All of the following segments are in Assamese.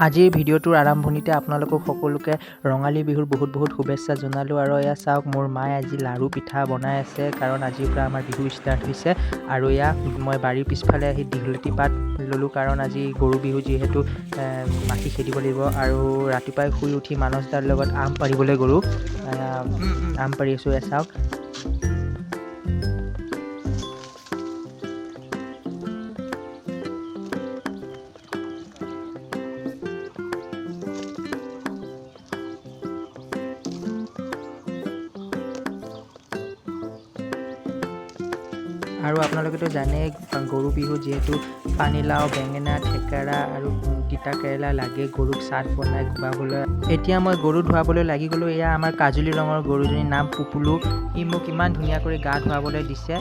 আজিৰ ভিডিঅ'টোৰ আৰম্ভণিতে আপোনালোকক সকলোকে ৰঙালী বিহুৰ বহুত শুভেচ্ছা জনালোঁ। আৰু এয়া চাওক, মোৰ মায়ে আজি লাড়ু পিঠা বনাই আছে, কাৰণ আজিৰ পৰা আমাৰ বিহু ষ্টাৰ্ট হৈছে। আৰু এয়া মই বাৰীৰ পিছফালে আহি দীঘলতি পাত ল'লোঁ, কাৰণ আজি গৰু বিহু যিহেতু মাটি খেদিব লাগিব। আৰু ৰাতিপুৱাই শুই উঠি মানস দাৰ লগত আম পাৰিবলৈ গ'লোঁ, আম পাৰি আছোঁ। এয়া চাওক, আৰু আপোনালোকেতো জানেই গৰু বিহু যিহেতু পানীলাও, বেঙেনা, থেকেৰা আৰু তিতা কেৰেলা লাগে গৰুক চাট বনাই খুৱাবলৈ। এতিয়া মই গৰু ধুৱাবলৈ লাগি গ'লোঁ। এয়া আমাৰ কাজুলি ৰঙৰ গৰুজনীৰ নাম পুপুলু। ই মোক ইমান ধুনীয়া কৰি গা ধুৱাবলৈ দিছে।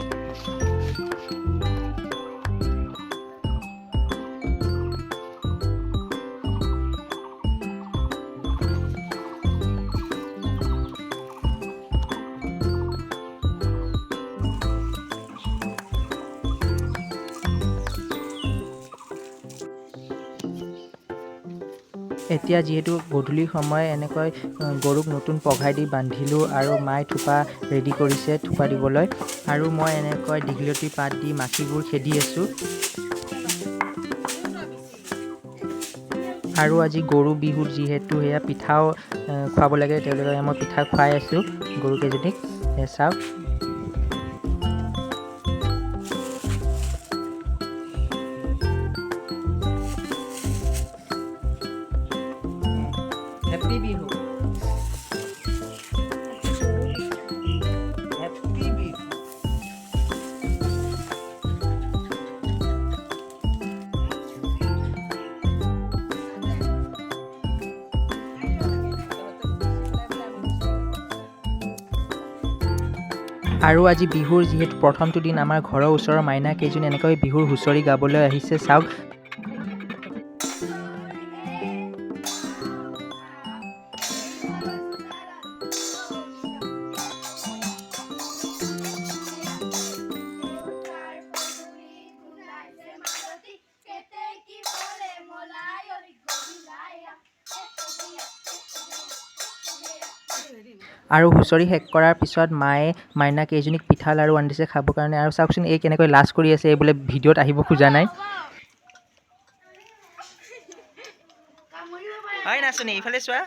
এতিয়া যিহেতু গধূলি সময়, এনেকৈ গৰুক নতুন পঘাই দি বান্ধিলোঁ, আৰু মায়ে থোপা ৰেডি কৰিছে থোপা দিবলৈ। আৰু মই এনেকৈ দীঘলতি পাত দি মাখিবোৰ খেদি আছোঁ। আৰু আজি গৰু বিহুত যিহেতু সেয়া পিঠাও খুৱাব লাগে, তেওঁলোকে মই পিঠা খুৱাই আছোঁ গৰুকেইজনীক। চাওক, হেপী বিহু, হেপী বিহু। আৰু আজি বিহুৰ যিহেতু প্ৰথমটো দিন, আমাৰ ঘৰৰ ওচৰৰ মাইনা কেইজনী এনেকৈ বিহুৰ হুঁচৰি গাবলৈ আহিছে। চাওক, আৰু হুঁচৰি শেষ কৰাৰ পিছত মায়ে মাইনা কেইজনীক পিঠা লাড়ু আনি দিছে খাবৰ কাৰণে। আৰু চাওকচোন, এই কেনেকৈ লাজ কৰি আছে, এই বোলে ভিডিঅ'ত আহিব খোজা নাই। হয় নাচনী, ইফালে চোৱা।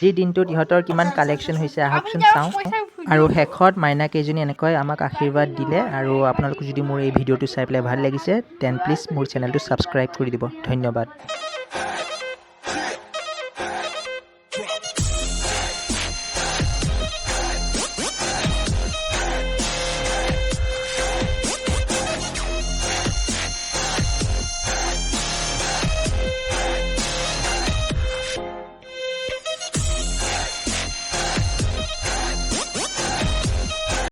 যি দিনটোত ইহঁতৰ কিমান কালেকশ্যন হৈছে আহকচোন চাওঁ। আৰু শেষত মাইনা কেইজনী এনেকৈ আমাক আশীৰ্বাদ দিলে। আৰু আপোনালোকে যদি মোৰ এই ভিডিঅ'টো চাই পেলাই ভাল লাগিছে, তেন প্লিজ মোৰ চেনেলটো ছাবস্ক্ৰাইব কৰি দিব। ধন্যবাদ।